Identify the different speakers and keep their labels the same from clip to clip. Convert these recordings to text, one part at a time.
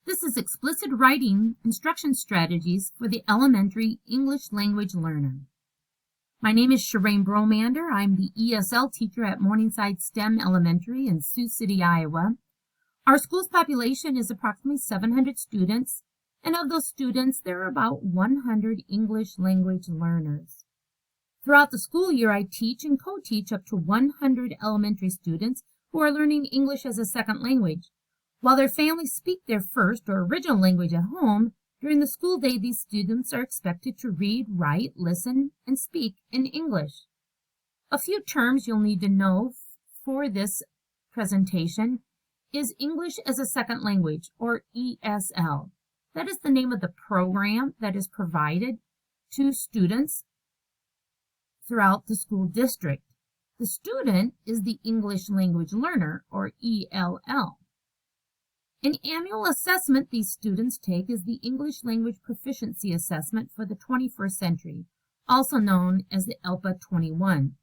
Speaker 1: This is Explicit Writing Instruction Strategies for the Elementary English Language Learner. My name is Shireen Bromander. I'm the ESL teacher at Morningside STEM Elementary in Sioux City, Iowa. Our school's population is approximately 700 students, and of those students, there are about 100 English language learners. Throughout the school year, I teach and co-teach up to 100 elementary students who are learning English as a second language. While their families speak their first or original language at home, during the school day, these students are expected to read, write, listen, and speak in English. A few terms you'll need to know for this presentation is English as a Second Language, or ESL. That is the name of the program that is provided to students throughout the school district. The student is the English language learner, or ELL. An annual assessment these students take is the English Language Proficiency Assessment for the 21st Century, also known as the ELPA 21.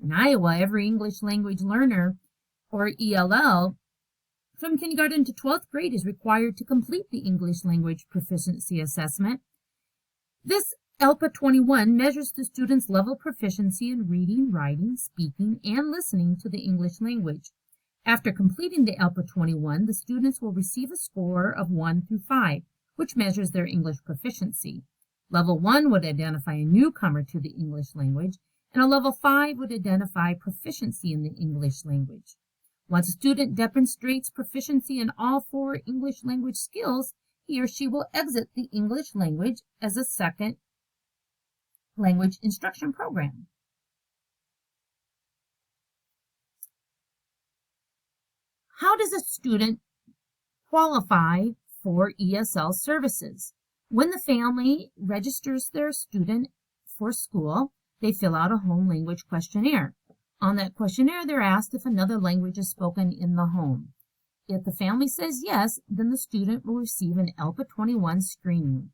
Speaker 1: In Iowa, every English language learner, or ELL, from kindergarten to 12th grade is required to complete the English Language Proficiency Assessment. This ELPA 21 measures the student's level of proficiency in reading, writing, speaking, and listening to the English language. After completing the ELPA 21, the students will receive a score of 1 through 5, which measures their English proficiency. Level 1 would identify a newcomer to the English language, and a level 5 would identify proficiency in the English language. Once a student demonstrates proficiency in all 4 English language skills, he or she will exit the English language as a second language instruction program. How does a student qualify for ESL services? When the family registers their student for school, they fill out a home language questionnaire. On that questionnaire, they're asked if another language is spoken in the home. If the family says yes, then the student will receive an ELPA 21 screening.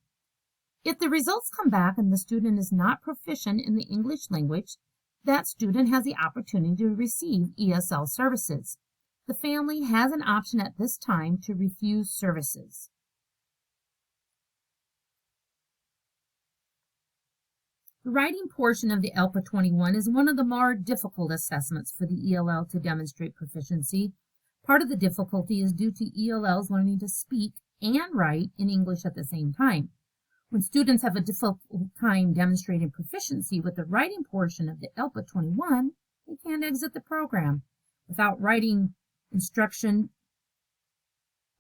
Speaker 1: If the results come back and the student is not proficient in the English language, that student has the opportunity to receive ESL services. The family has an option at this time to refuse services. The writing portion of the ELPA 21 is one of the more difficult assessments for the ELL to demonstrate proficiency. Part of the difficulty is due to ELLs learning to speak and write in English at the same time. When students have a difficult time demonstrating proficiency with the writing portion of the ELPA 21, they can't exit the program. Without writing instruction,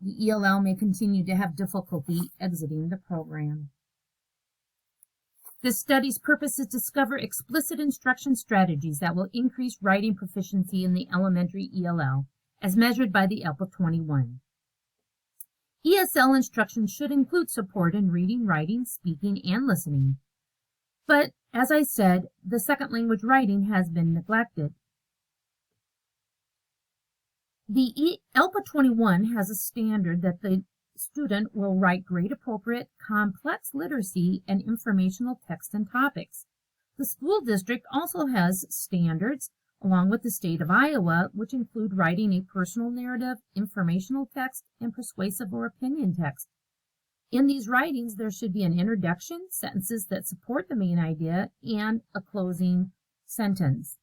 Speaker 1: the ELL may continue to have difficulty exiting the program. This study's purpose is to discover explicit instruction strategies that will increase writing proficiency in the elementary ELL, as measured by the ELPA 21. ESL instruction should include support in reading, writing, speaking, and listening. But, as I said, the second language writing has been neglected. The ELPA 21 has a standard that the student will write grade-appropriate, complex literacy and informational text and topics. The school district also has standards, along with the state of Iowa, which include writing a personal narrative, informational text, and persuasive or opinion text. In these writings, there should be an introduction, sentences that support the main idea, and a closing sentence.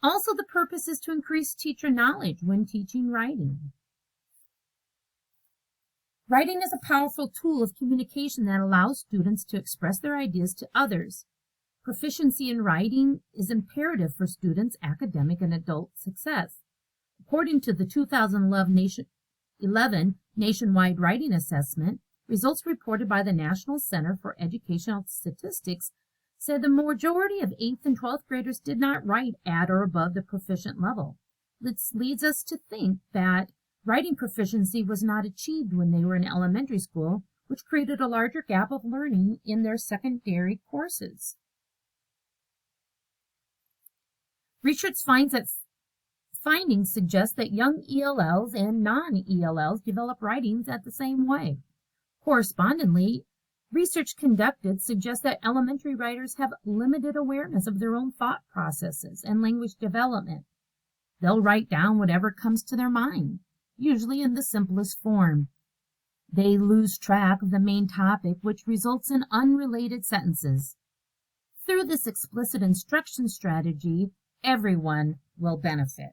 Speaker 1: Also, the purpose is to increase teacher knowledge when teaching writing. Writing is a powerful tool of communication that allows students to express their ideas to others. Proficiency in writing is imperative for students' academic and adult success. According to the 2011 Nationwide Writing Assessment, results reported by the National Center for Educational Statistics said the majority of 8th and 12th graders did not write at or above the proficient level. This leads us to think that writing proficiency was not achieved when they were in elementary school, which created a larger gap of learning in their secondary courses. Research findings suggest that young ELLs and non-ELLs develop writings at the same way. Correspondingly, research conducted suggests that elementary writers have limited awareness of their own thought processes and language development. They'll write down whatever comes to their mind, usually in the simplest form. They lose track of the main topic, which results in unrelated sentences. Through this explicit instruction strategy, everyone will benefit.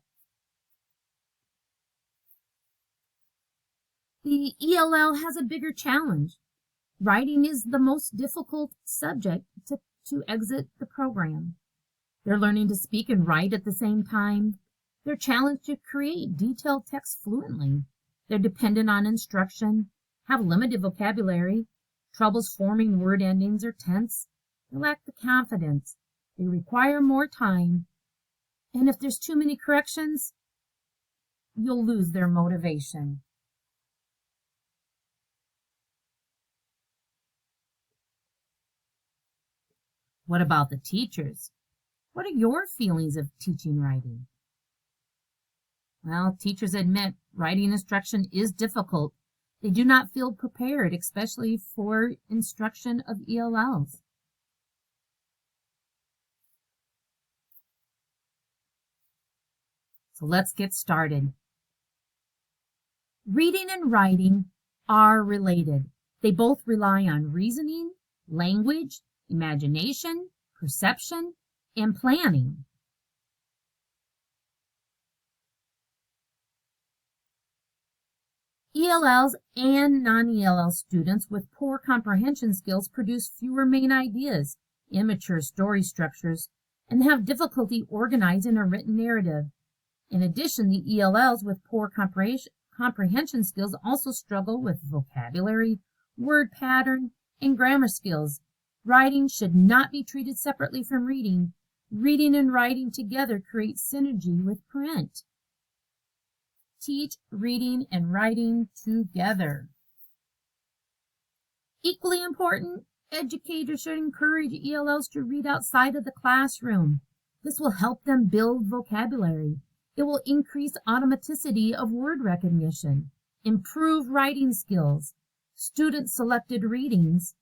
Speaker 1: The ELL has a bigger challenge. Writing is the most difficult subject to exit the program. They're learning to speak and write at the same time. They're challenged to create detailed text fluently. They're dependent on instruction, have limited vocabulary, troubles forming word endings or tense. They lack the confidence. They require more time. And if there's too many corrections, you'll lose their motivation. What about the teachers? What are your feelings of teaching writing? Well, teachers admit writing instruction is difficult. They do not feel prepared, especially for instruction of ELLs. So let's get started. Reading and writing are related. They both rely on reasoning, language, imagination, perception, and planning. ELLs and non-ELL students with poor comprehension skills produce fewer main ideas, immature story structures, and have difficulty organizing a written narrative. In addition, the ELLs with poor comprehension skills also struggle with vocabulary, word pattern, and grammar skills. Writing should not be treated separately from reading. Reading and writing together create synergy with print. Teach reading and writing together. Equally important, educators should encourage ELLs to read outside of the classroom. This will help them build vocabulary. It will increase automaticity of word recognition, improve writing skills. Student-selected readings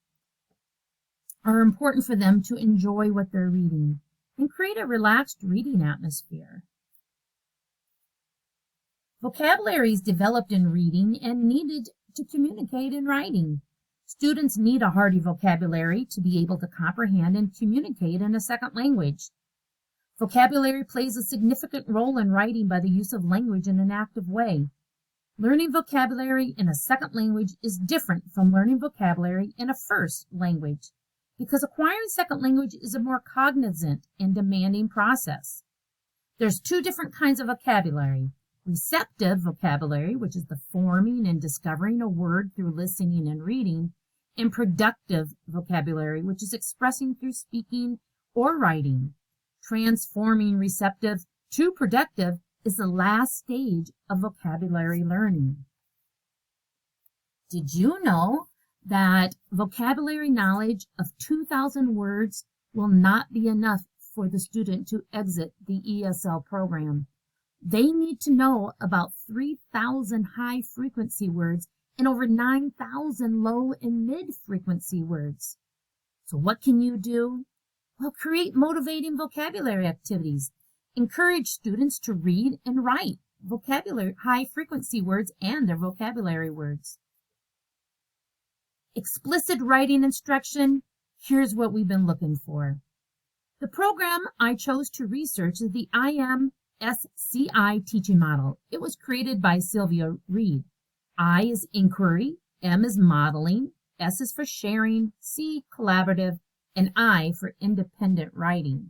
Speaker 1: are important for them to enjoy what they're reading and create a relaxed reading atmosphere. Vocabulary is developed in reading and needed to communicate in writing. Students need a hearty vocabulary to be able to comprehend and communicate in a second language. Vocabulary plays a significant role in writing by the use of language in an active way. Learning vocabulary in a second language is different from learning vocabulary in a first language, because acquiring second language is a more cognizant and demanding process. There's two different kinds of vocabulary. Receptive vocabulary, which is the forming and discovering a word through listening and reading, and productive vocabulary, which is expressing through speaking or writing. Transforming receptive to productive is the last stage of vocabulary learning. Did you know that vocabulary knowledge of 2,000 words will not be enough for the student to exit the ESL program? They need to know about 3,000 high-frequency words and over 9,000 low and mid-frequency words. So what can you do? Well, create motivating vocabulary activities. Encourage students to read and write vocabulary, high-frequency words and their vocabulary words. Explicit writing instruction. Here's what we've been looking for. The program I chose to research is the IMSCI teaching model. It was created by Sylvia Reed. I is inquiry, M is modeling, S is for sharing, C collaborative, and I for independent writing.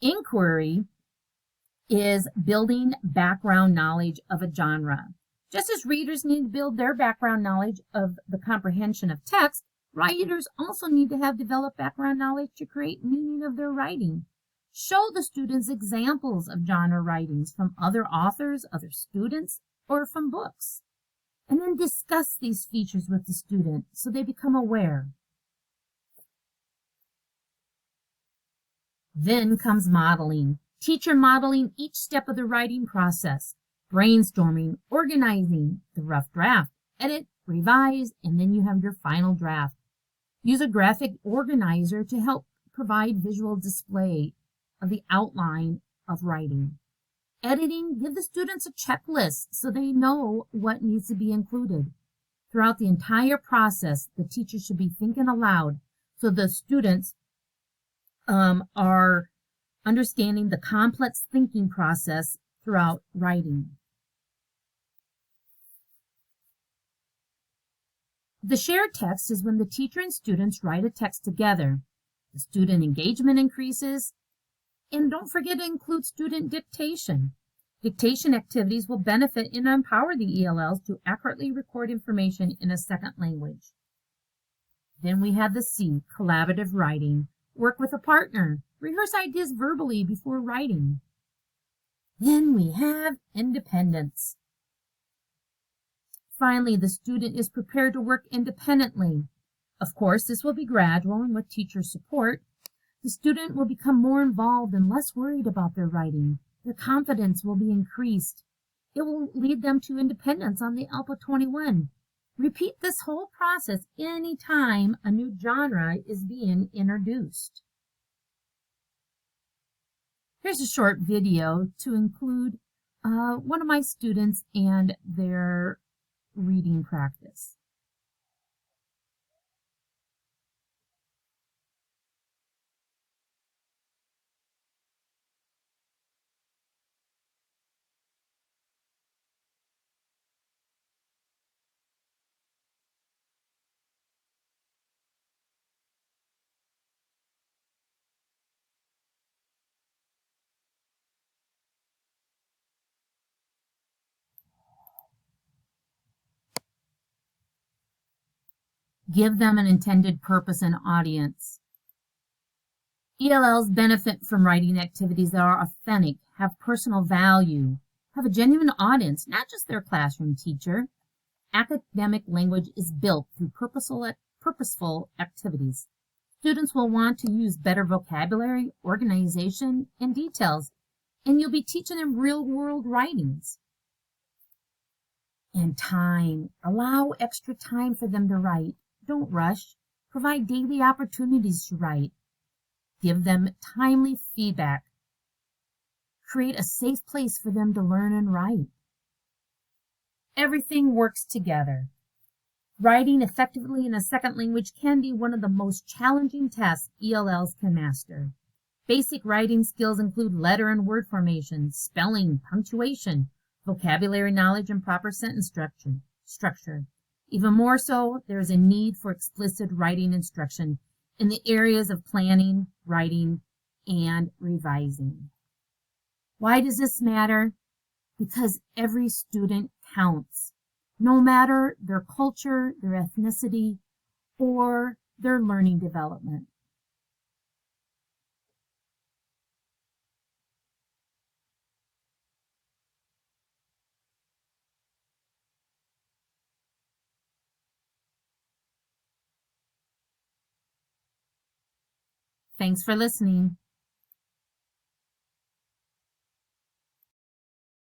Speaker 1: Inquiry is building background knowledge of a genre. Just as readers need to build their background knowledge of the comprehension of text, writers also need to have developed background knowledge to create meaning of their writing. Show the students examples of genre writings from other authors, other students, or from books. And then discuss these features with the student so they become aware. Then comes modeling. Teacher modeling each step of the writing process. Brainstorming, organizing the rough draft, edit, revise, and then you have your final draft. Use a graphic organizer to help provide visual display of the outline of writing. Editing, give the students a checklist so they know what needs to be included. Throughout the entire process, the teacher should be thinking aloud so the students are understanding the complex thinking process throughout writing. The shared text is when the teacher and students write a text together. The student engagement increases, and don't forget to include student dictation. Dictation activities will benefit and empower the ELLs to accurately record information in a second language. Then we have the C, collaborative writing. Work with a partner. Rehearse ideas verbally before writing. Then we have independence. Finally, the student is prepared to work independently. Of course, this will be gradual and with teacher support. The student will become more involved and less worried about their writing. Their confidence will be increased. It will lead them to independence on the ALPA 21. Repeat this whole process anytime a new genre is being introduced. Here's a short video to include one of my students and their reading practice. Give them an intended purpose and audience. ELLs benefit from writing activities that are authentic, have personal value, have a genuine audience, not just their classroom teacher. Academic language is built through purposeful activities. Students will want to use better vocabulary, organization, and details, and you'll be teaching them real-world writings. And time. Allow extra time for them to write. Don't rush. Provide daily opportunities to write. Give them timely feedback. Create a safe place for them to learn and write. Everything works together. Writing effectively in a second language can be one of the most challenging tasks ELLs can master. Basic writing skills include letter and word formation, spelling, punctuation, vocabulary knowledge, and proper sentence structure. Even more so, there is a need for explicit writing instruction in the areas of planning, writing, and revising. Why does this matter? Because every student counts, no matter their culture, their ethnicity, or their learning development. Thanks for listening.